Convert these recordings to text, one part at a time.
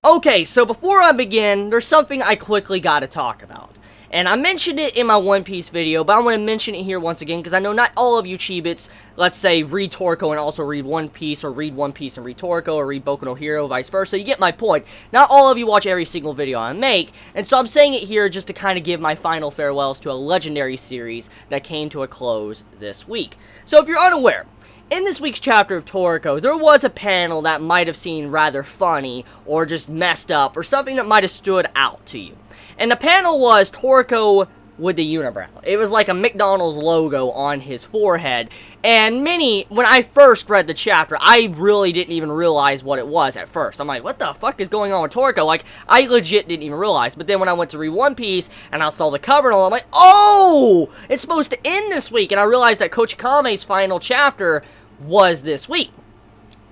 Okay, so before I begin, there's something I quickly gotta talk about. And I mentioned it in my One Piece video, but I want to mention it here once again, because I know not all of you Chibits, let's say, read Toriko and also read One Piece, or read One Piece and read Toriko, or read Boku no Hero, vice versa. You get my point. Not all of you watch every single video I make, and so I'm saying it here just to kind of give my final farewells to a legendary series that came to a close this week. So if you're unaware, in this week's chapter of Toriko, there was a panel that might have seemed rather funny, or just messed up, or something that might have stood out to you. And the panel was Toriko with the unibrow. It was like a McDonald's logo on his forehead. And when I first read the chapter, I really didn't even realize what it was at first. I'm like, what the fuck is going on with Toriko? Like, I legit didn't even realize. But then when I went to read One Piece, and I saw the cover and all, I'm like, oh! It's supposed to end this week. And I realized that Kochikame's final chapter was this week.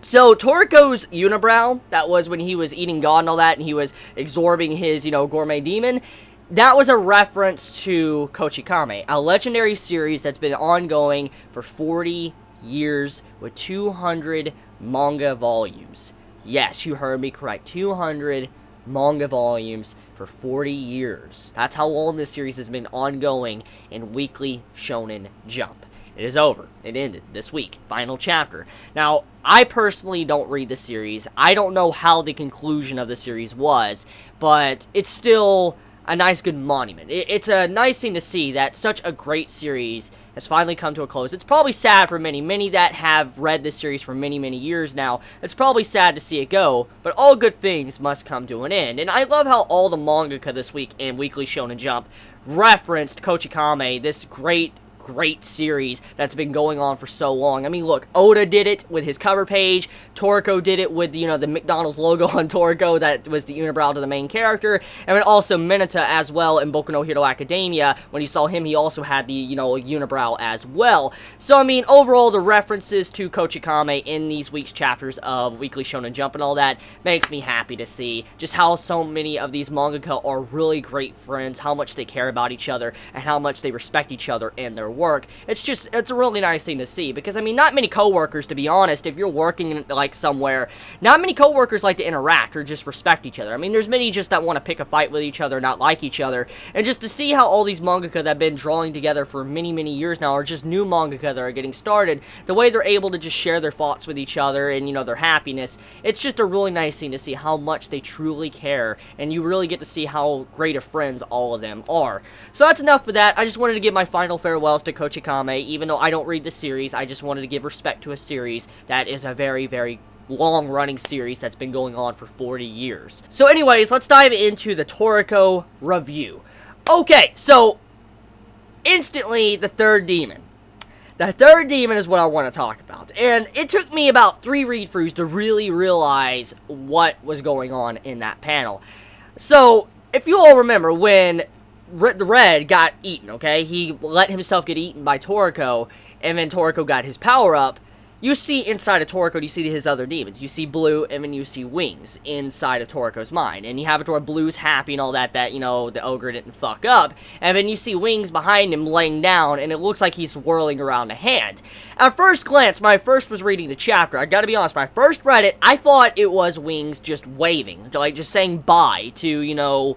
So, Toriko's unibrow, that was when he was eating God and all that, and he was absorbing his, gourmet demon, that was a reference to Kochikame, a legendary series that's been ongoing for 40 years with 200 manga volumes. Yes, you heard me correct, 200 manga volumes for 40 years. That's how long this series has been ongoing in Weekly Shonen Jump. It is over. It ended this week. Final chapter. Now, I personally don't read the series. I don't know how the conclusion of the series was, but it's still a nice, good monument. It's a nice thing to see that such a great series has finally come to a close. It's probably sad for many that have read this series for many years now. It's probably sad to see it go, but all good things must come to an end. And I love how all the mangaka this week in Weekly Shonen Jump referenced Kochikame, this great series that's been going on for so long. I mean, look, Oda did it with his cover page, Toriko did it with, the McDonald's logo on Toriko that was the unibrow to the main character, and then also Mineta as well in Boku no Hero Academia. When you saw him, he also had the, unibrow as well. So, I mean, overall, the references to Kochikame in these week's chapters of Weekly Shonen Jump and all that makes me happy to see just how so many of these mangaka are really great friends, how much they care about each other, and how much they respect each other in their work. It's a really nice thing to see, because I mean, not many coworkers, to be honest, if you're working like somewhere, not many coworkers like to interact or just respect each other. I mean, there's many just that want to pick a fight with each other, not like each other, and just to see how all these mangaka that have been drawing together for many years now, or just new mangaka that are getting started, the way they're able to just share their thoughts with each other and, their happiness, it's just a really nice thing to see how much they truly care, and you really get to see how great of friends all of them are. So that's enough for that. I just wanted to give my final farewells to Kochikame. Even though I don't read the series, I just wanted to give respect to a series that is a very long-running series that's been going on for 40 years. So anyways, let's dive into the Toriko review. Okay, so instantly, the third demon. The third demon is what I want to talk about. And it took me about 3 read-throughs to really realize what was going on in that panel. So, if you all remember, when the Red got eaten, okay? He let himself get eaten by Toriko, and then Toriko got his power-up. You see inside of Toriko, you see his other demons. You see Blue, and then you see Wings inside of Toriko's mind. And you have it to where Blue's happy and all that, the ogre didn't fuck up. And then you see Wings behind him laying down, and it looks like he's whirling around a hand. At first glance, when I first was reading the chapter, I gotta be honest, when I first read it, I thought it was Wings just waving, like just saying bye to,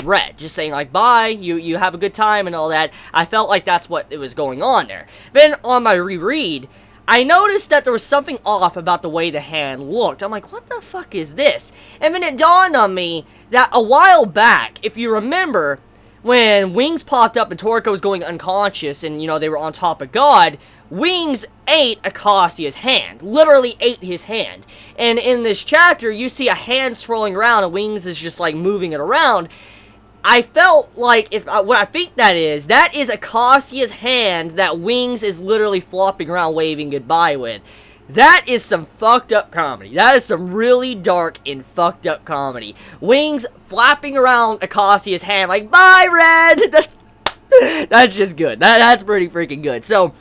Red, just saying like bye, you have a good time and all that. I felt like that's what it was going on there. Then on my reread, I noticed that there was something off about the way the hand looked. I'm like, what the fuck is this? And then it dawned on me that a while back, if you remember, when Wings popped up and Toriko was going unconscious and, they were on top of God, Wings ate Akasia's hand. Literally ate his hand. And in this chapter, you see a hand swirling around and Wings is just, like, moving it around. I felt like, what I think that is Akasia's hand that Wings is literally flopping around waving goodbye with. That is some fucked up comedy. That is some really dark and fucked up comedy. Wings flapping around Akasia's hand like, bye, Red! That's just good. That's pretty freaking good. So,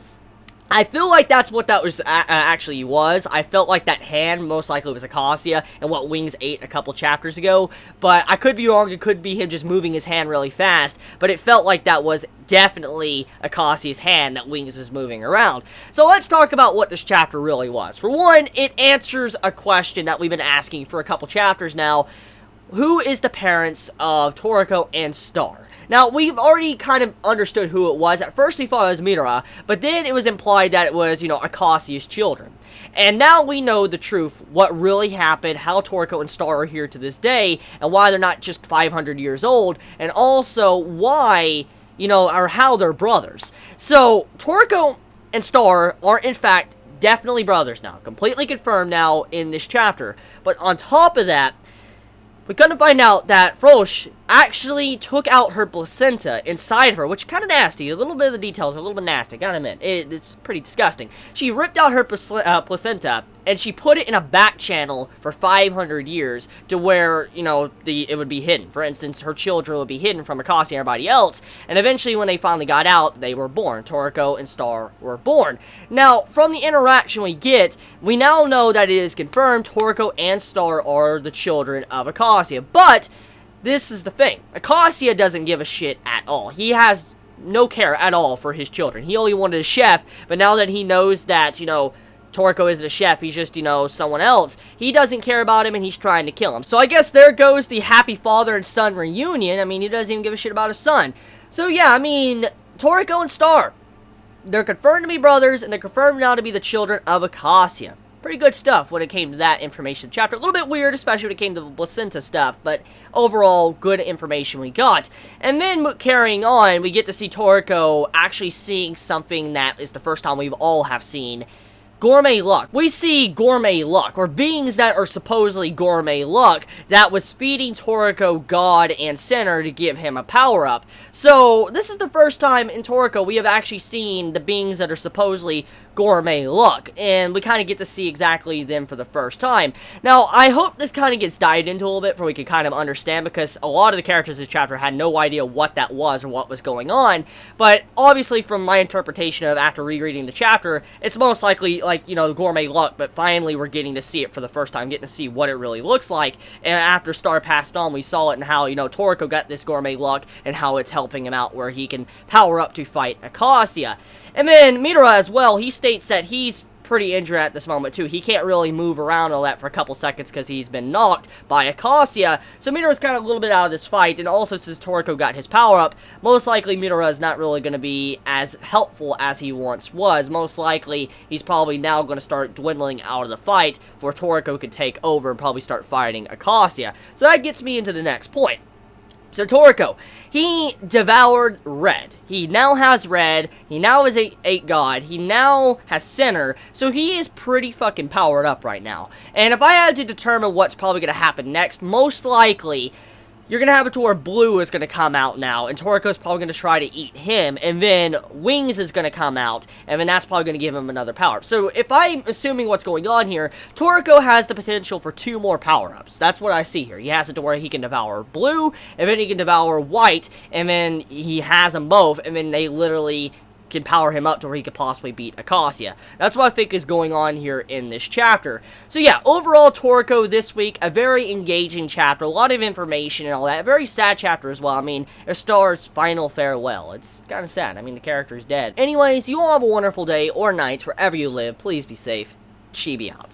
I feel like that's what that was actually was. I felt like that hand most likely was Acacia and what Wings ate a couple chapters ago. But I could be wrong. It could be him just moving his hand really fast. But it felt like that was definitely Acacia's hand that Wings was moving around. So let's talk about what this chapter really was. For one, it answers a question that we've been asking for a couple chapters now. Who is the parents of Toriko and Star? Now, we've already kind of understood who it was. At first, we thought it was Midora, but then it was implied that it was, Acacia's children. And now we know the truth, what really happened, how Toriko and Star are here to this day, and why they're not just 500 years old, and also why, or how they're brothers. So, Toriko and Star are, in fact, definitely brothers now. Completely confirmed now in this chapter. But on top of that, we're gonna find out that Frosch actually took out her placenta inside of her, which is kind of nasty. A little bit of the details are a little bit nasty, gotta admit. It's pretty disgusting. She ripped out her placenta, and she put it in a back channel for 500 years to where, it would be hidden. For instance, her children would be hidden from Acacia and everybody else, and eventually when they finally got out, they were born. Toriko and Star were born. Now, from the interaction we get, we now know that it is confirmed Toriko and Star are the children of Acacia, but this is the thing. Acacia doesn't give a shit at all. He has no care at all for his children. He only wanted a chef, but now that he knows that, Toriko isn't a chef, he's just, someone else, he doesn't care about him and he's trying to kill him. So I guess there goes the happy father and son reunion. I mean, he doesn't even give a shit about his son. So yeah, I mean, Toriko and Star, they're confirmed to be brothers, and they're confirmed now to be the children of Acacia. Pretty good stuff when it came to that information chapter. A little bit weird, especially when it came to the placenta stuff, but overall, good information we got. And then, carrying on, we get to see Toriko actually seeing something that is the first time we've all have seen. Gourmet luck. We see gourmet luck, or beings that are supposedly gourmet luck, that was feeding Toriko God and Sinner to give him a power-up. So, this is the first time in Toriko we have actually seen the beings that are supposedly gourmet luck, and we kind of get to see exactly them for the first time. Now, I hope this kind of gets dived into a little bit for we can kind of understand, because a lot of the characters in this chapter had no idea what that was or what was going on, but obviously from my interpretation of after rereading the chapter, it's most likely like, gourmet luck, but finally we're getting to see it for the first time, getting to see what it really looks like, and after Star passed on, we saw it and how, Toriko got this gourmet luck, and how it's helping him out where he can power up to fight Acacia. And then Midora as well, he states that he's pretty injured at this moment too. He can't really move around all that for a couple seconds because he's been knocked by Acacia. So Midora's kind of a little bit out of this fight, and also since Toriko got his power up, most likely Midora is not really going to be as helpful as he once was. Most likely he's probably now going to start dwindling out of the fight before Toriko could take over and probably start fighting Acacia. So that gets me into the next point. So Toriko, he devoured Red. He now has Red. He now is a god. He now has Sinner. So he is pretty fucking powered up right now. And if I had to determine what's probably going to happen next, most likely you're going to have it to where Blue is going to come out now, and Toriko's probably going to try to eat him, and then Wings is going to come out, and then that's probably going to give him another power. So if I'm assuming what's going on here, Toriko has the potential for 2 more power-ups. That's what I see here. He has it to where he can devour Blue, and then he can devour White, and then he has them both, and then they literally can power him up to where he could possibly beat Acacia. That's what I think is going on here in this chapter. So yeah, overall Toriko this week, a very engaging chapter, a lot of information and all that. A very sad chapter as well. I mean, Star's final farewell. It's kind of sad. I mean, the character is dead. Anyways, you all have a wonderful day or night wherever you live. Please be safe. Chibi out.